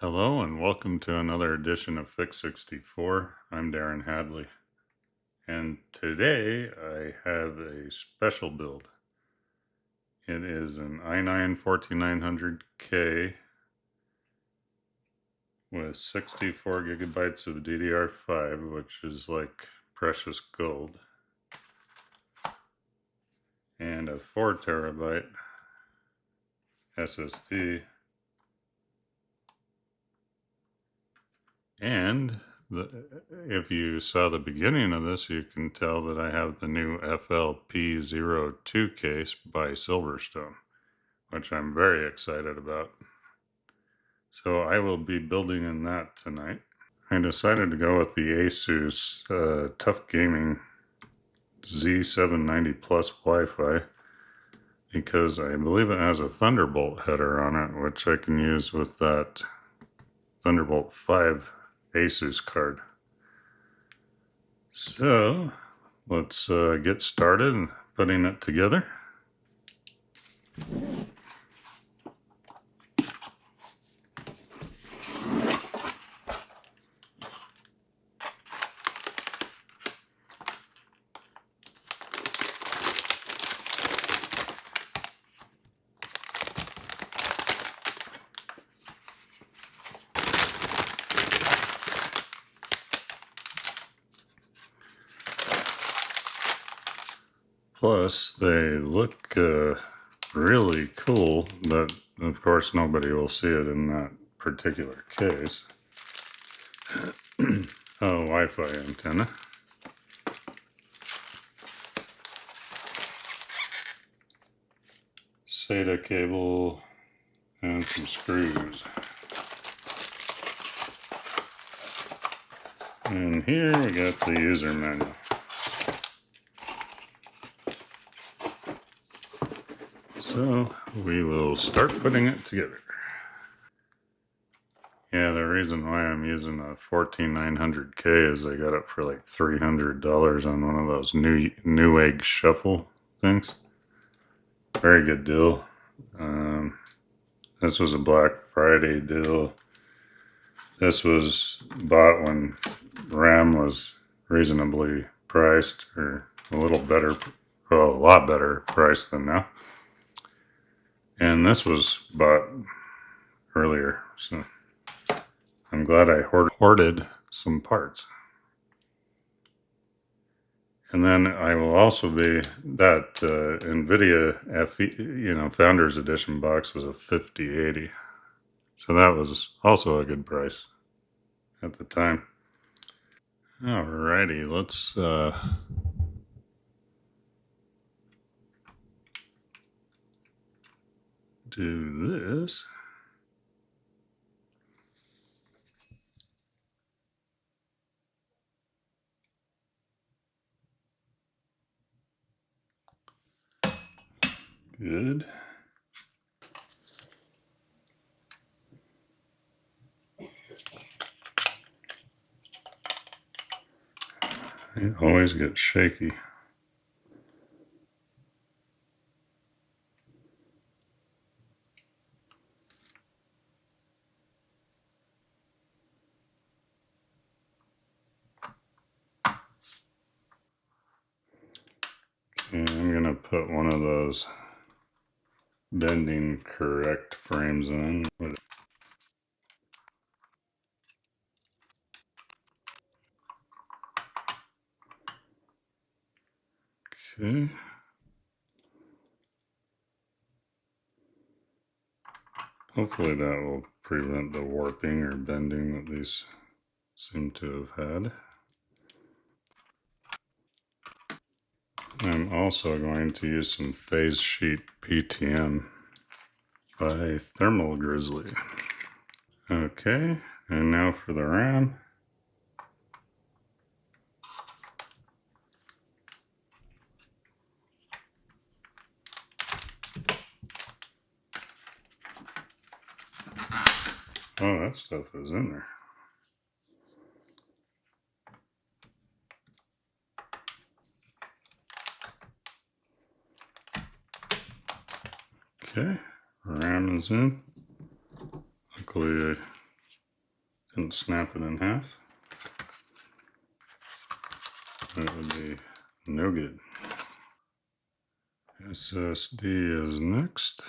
Hello and welcome to another edition of Fix64. I'm Darren Hadley, and today I have a special build. It is an i9-14900K with 64 gigabytes of DDR5, which is like precious gold, and a 4 terabyte SSD, and if you saw the beginning of this, you can tell that I have the new FLP02 case by Silverstone, which I'm very excited about. So I will be building in that tonight. I decided to go with the Asus TUF Z790 Plus Wi-Fi because I believe it has a Thunderbolt header on it, which I can use with that Thunderbolt 5 Asus card. So let's get started putting it together. Plus, they look really cool, but of course nobody will see it in that particular case. Oh, Wi-Fi antenna. SATA cable and some screws. And here we got the user manual. So we will start putting it together. Yeah, the reason why I'm using a 14900K is I got it for like $300 on one of those new egg shuffle things. Very good deal. This was a Black Friday deal. This was bought when Ram was reasonably priced, or a little better, well, a lot better priced than now. And this was bought earlier, so I'm glad I hoarded some parts. And then I will also be, that Nvidia Founders Edition box was a 5080. So that was also a good price at the time. Alrighty, let's do this. Good. It always gets shaky. Okay, I'm going to put one of those bending correct frames in. Okay. Hopefully that will prevent the warping or bending that these seem to have had. I'm also going to use some PhaseSheet PTM by Grizzly. Okay, and now for the RAM. Oh, that stuff is in there. Okay, RAM is in. Luckily, and snap it in half. That would be no good. SSD is next.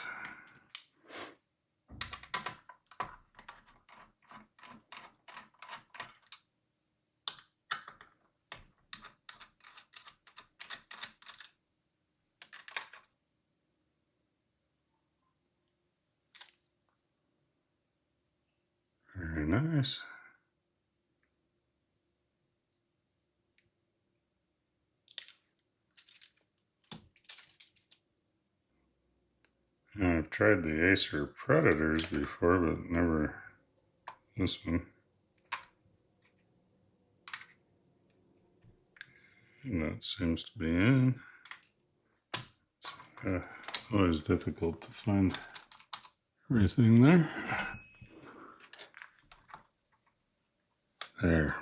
Very nice. I've tried the Acer Predators before, but never this one. And that seems to be in. Always difficult to find everything there. There.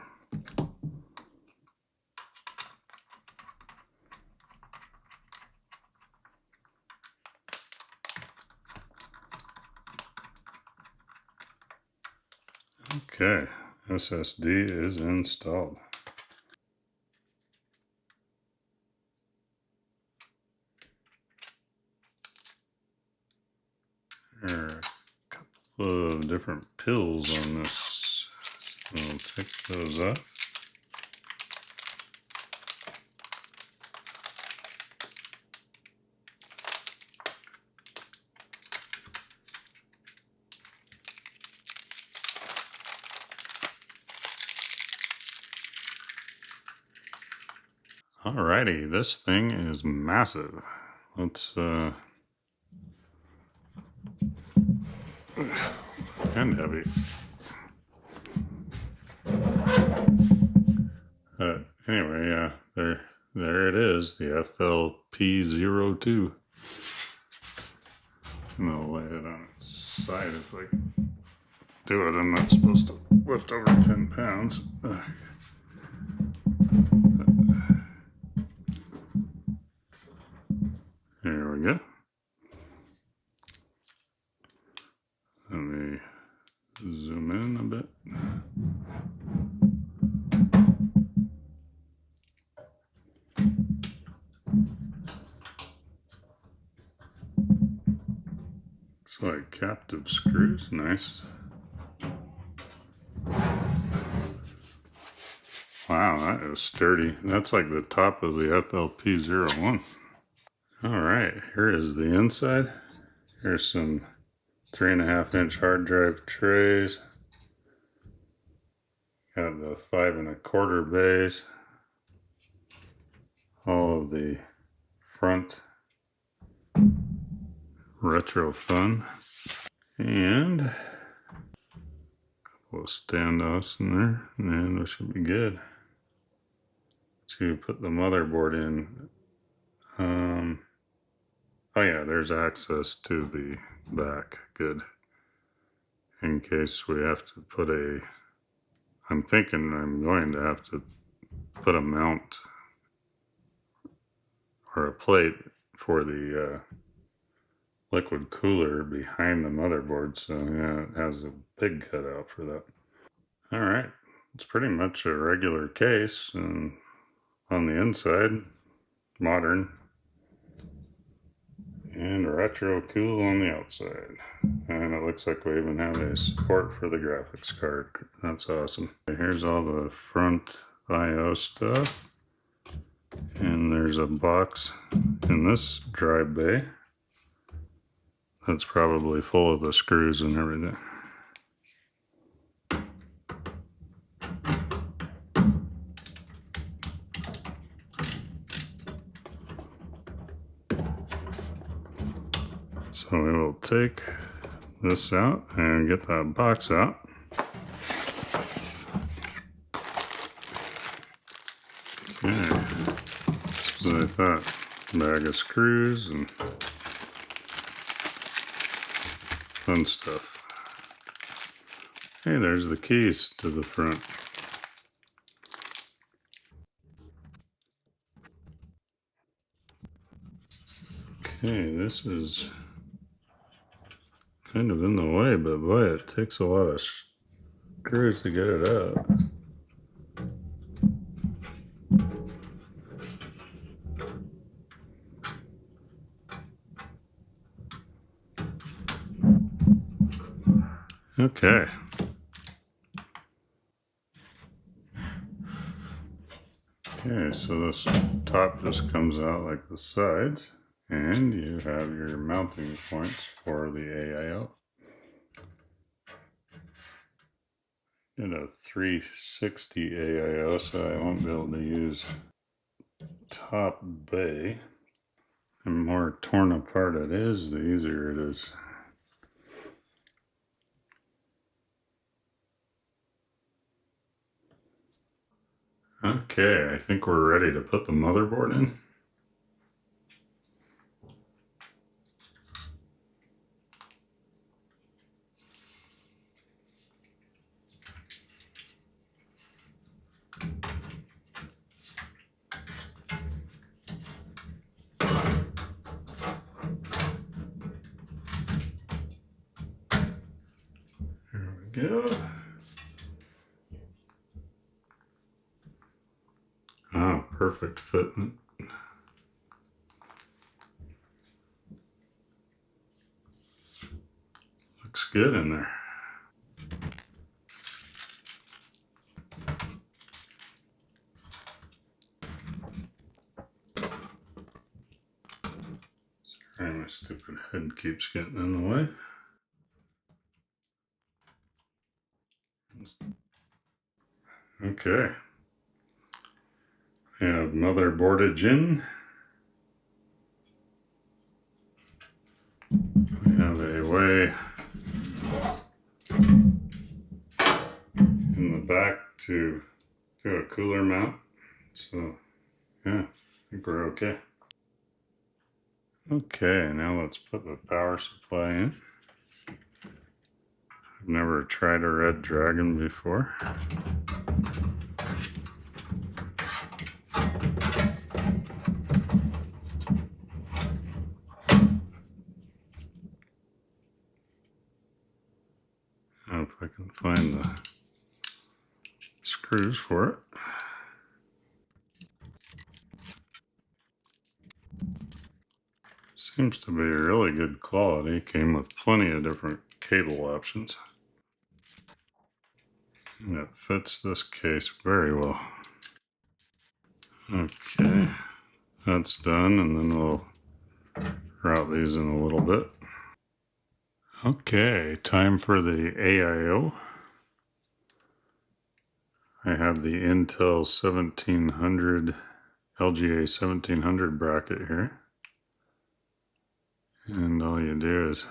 Okay, SSD is installed. There are a couple of different pills on this. I'll take those up. Alrighty, this thing is massive. Let's and heavy. Anyway, yeah, there it is, the FLP02. And I'll lay it on its side if I can do it. I'm not supposed to lift over 10 pounds. Here we go. Let me zoom in a bit. It's like captive screws, nice. Wow, that is sturdy. That's like the top of the FLP01. Alright, here is the inside. Here's some 3.5-inch hard drive trays. Got the 5 1/4 bays. All of the front retro fun. And a couple of standoffs in there. And we should be good to put the motherboard in. Oh yeah, there's access to the back. Good. In case we have to put I'm thinking I'm going to have to put a mount or a plate for the liquid cooler behind the motherboard, so yeah, it has a big cutout for that. Alright, it's pretty much a regular case, and on the inside, modern, and retro cool on the outside. And it looks like we even have a support for the graphics card. That's awesome. Here's all the front I/O stuff. And there's a box in this drive bay that's probably full of the screws and everything. So we will take this out and get that box out. Okay, so I thought, bag of screws and fun stuff. Hey, there's the keys to the front. Okay, this is kind of in the way, but boy, it takes a lot of screws to get it up. Okay. Okay, so this top just comes out like the sides, and you have your mounting points for the AIO. Did a 360 AIO, so I won't be able to use top bay. The more torn apart it is, the easier it is. Okay, I think we're ready to put the motherboard in. There we go. Ah, perfect fitment. Looks good in there. Sorry, my stupid head keeps getting in the way. Okay. We have motherboardage in. We have a way in the back to do a cooler mount. So, yeah, I think we're okay. Okay, now let's put the power supply in. I've never tried a Red Dragon before. If I can find the screws for it. Seems to be really good quality. Came with plenty of different cable options. And it fits this case very well. Okay, that's done, and then we'll route these in a little bit. Okay, time for the AIO. I have the Intel 1700, LGA 1700 bracket here. And all you do is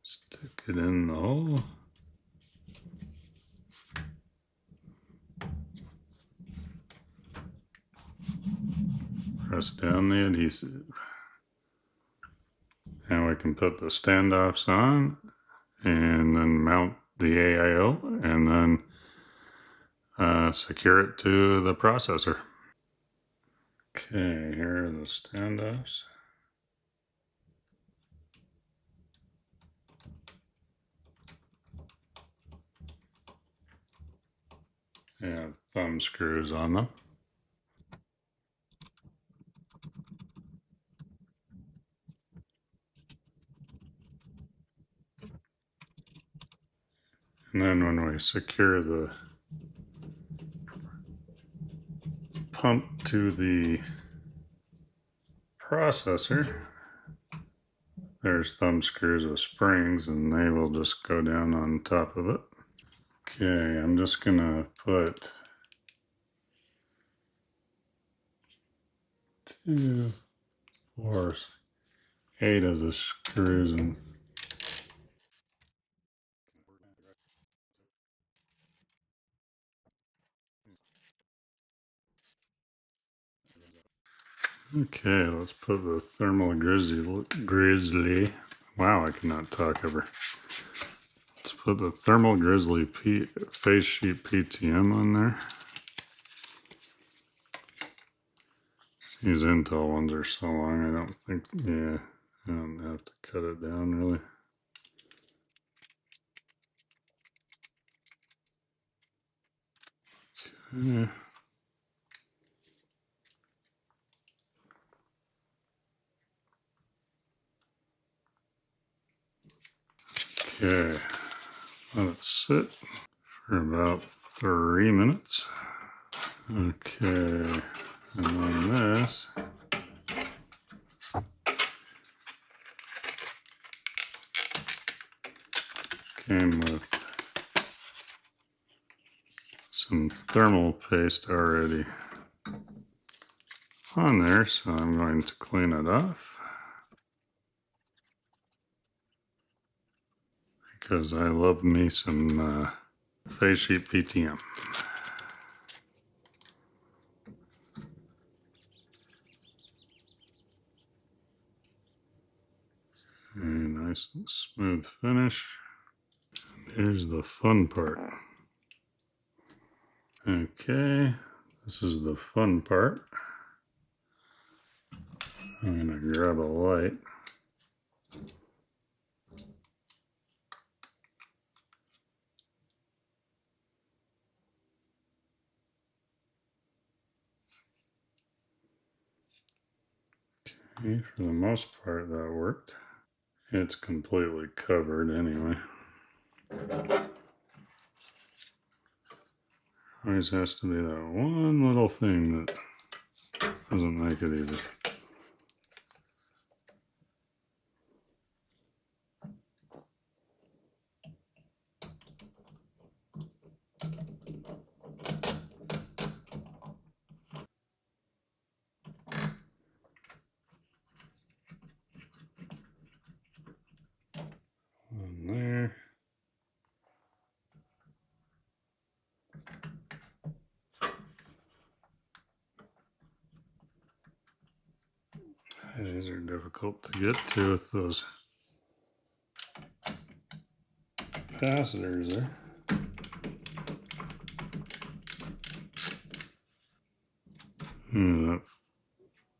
stick it in the hole. Press down the adhesive. And we can put the standoffs on and then mount the AIO and then secure it to the processor. Okay, here are the standoffs. They have thumb screws on them. And then when we secure the pump to the processor, there's thumb screws with springs and they will just go down on top of it. Okay, I'm just gonna put 2, 4, 8 of the screws in. Okay, let's put the thermal Grizzly. Wow, I cannot talk ever. Let's put the thermal Grizzly PhaseSheet PTM on there. These Intel ones are so long, I don't think, yeah, I don't have to cut it down really. Okay. Okay, let it sit for about 3 minutes. Okay, and then this came with some thermal paste already on there, so I'm going to clean it off because I love me some PhaseSheet PTM. Very nice and smooth finish. Here's the fun part. Okay, this is the fun part. I'm going to grab a light. Okay, for the most part that worked. It's completely covered anyway. Always has to be that one little thing that doesn't make it easy. One there. These are difficult to get to with those capacitors there. That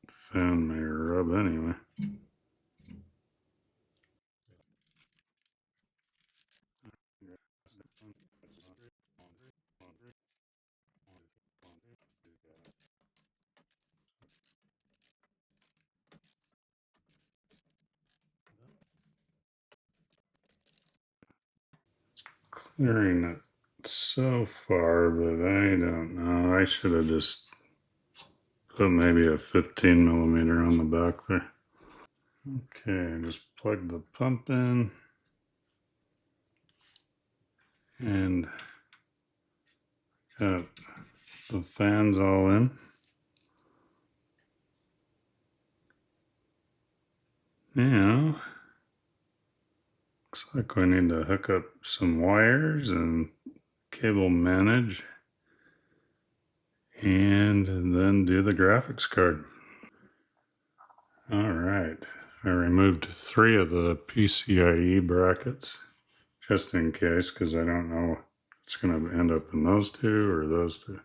fan may rub anyway. Clearing it so far, but I don't know. I should have just put maybe a 15 millimeter on the back there. Okay, just plug the pump in and got the fans all in. Now, looks like we need to hook up some wires and cable manage and then do the graphics card. All right, I removed 3 of the PCIe brackets just in case because I don't know if it's going to end up in those 2 or those 2.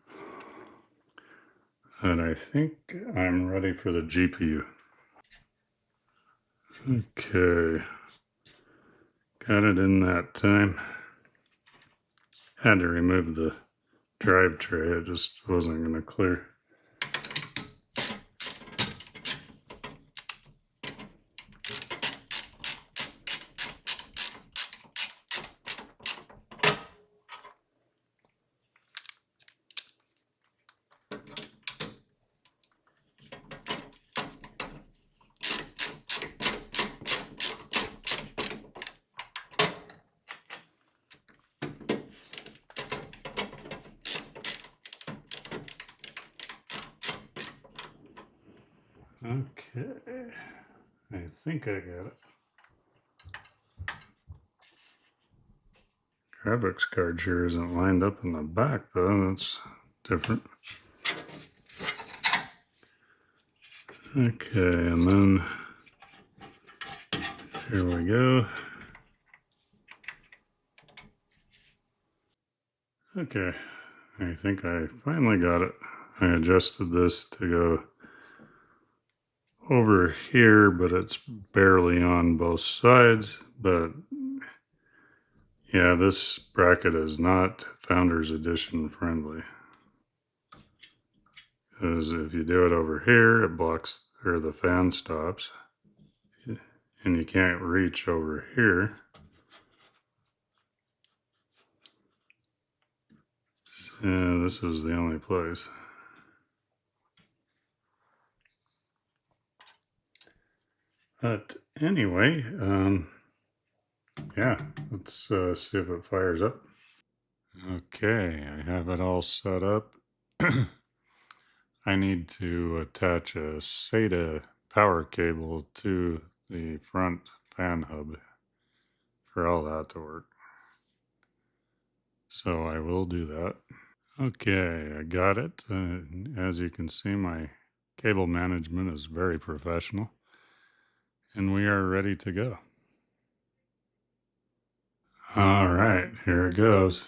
And I think I'm ready for the GPU. Okay, got it in that time. Had to remove the drive tray, it just wasn't going to clear. Okay, I think I got it. Graphics card sure isn't lined up in the back though, that's different. Okay, and then here we go. Okay, I think I finally got it. I adjusted this to go over here, but it's barely on both sides. But yeah, this bracket is not Founders Edition friendly. Because if you do it over here, it blocks, or the fan stops, and you can't reach over here. So this is the only place. But anyway, yeah, let's see if it fires up. Okay, I have it all set up. I need to attach a SATA power cable to the front fan hub for all that to work. So I will do that. Okay, I got it. As you can see, my cable management is very professional, and we are ready to go. All right, here it goes.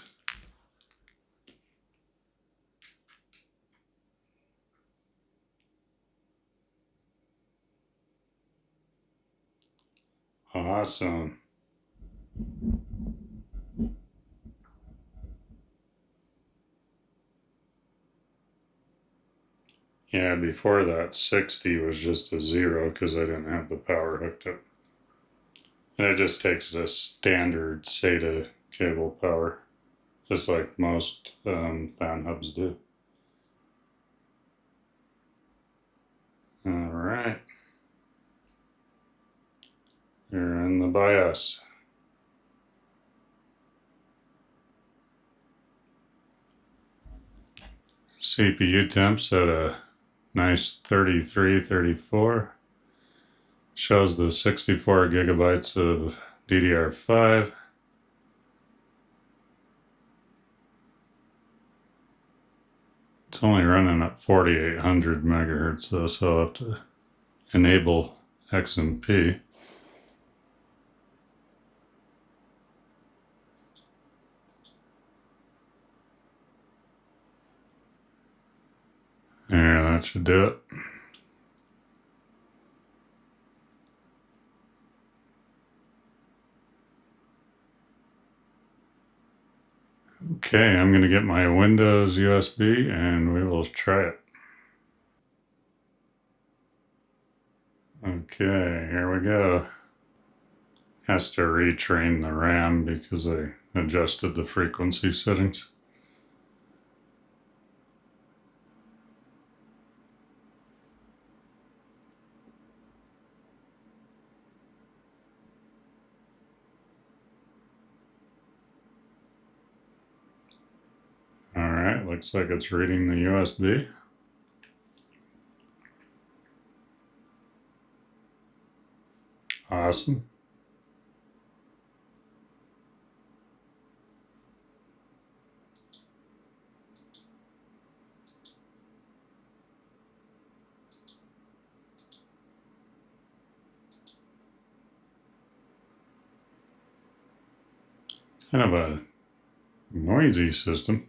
Awesome. Yeah, before that, 60 was just a 0 because I didn't have the power hooked up. And it just takes the standard SATA cable power, just like most fan hubs do. All right. You're in the BIOS. CPU temps at a nice 33, 34. Shows the 64 gigabytes of DDR5. It's only running at 4800 megahertz though, so I'll have to enable XMP. There, that should do it. Okay, I'm going to get my Windows USB and we will try it. Okay, here we go. Has to retrain the RAM because I adjusted the frequency settings. Alright, looks like it's reading the USB. Awesome. Kind of a noisy system.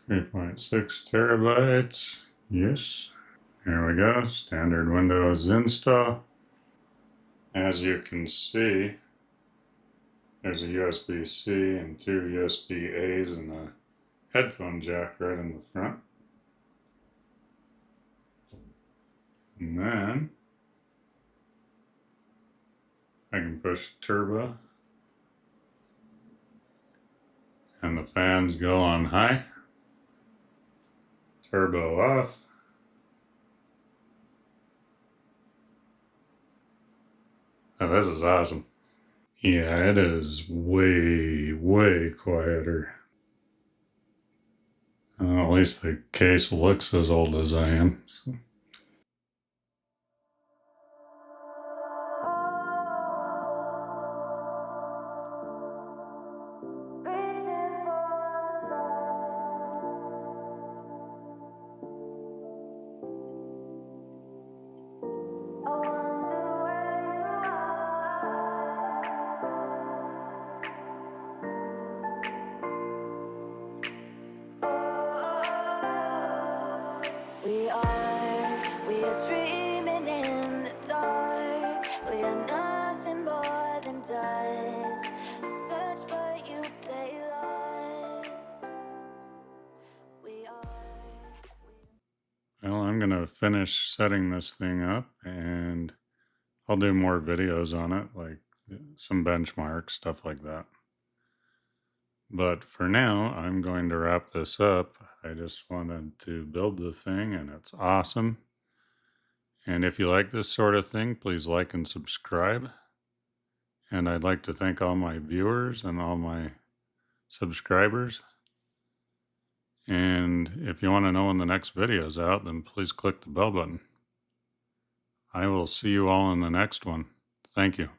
.6 terabytes. Yes. Here we go. Standard Windows install. As you can see, there's a USB-C and two USB-A's and a headphone jack right in the front. And then I can push turbo and the fans go on high. Turbo off. Oh, this is awesome. Yeah, it is way, way quieter. At least the case looks as old as I am. So. We are dreaming in the dark. We are nothing more than dust. Search but you stay lost. Well, I'm going to finish setting this thing up and I'll do more videos on it, like some benchmarks, stuff like that. But for now, I'm going to wrap this up. I just wanted to build the thing and it's awesome. And if you like this sort of thing, please like and subscribe. And I'd like to thank all my viewers and all my subscribers. And if you want to know when the next video is out, then please click the bell button. I will see you all in the next one. Thank you.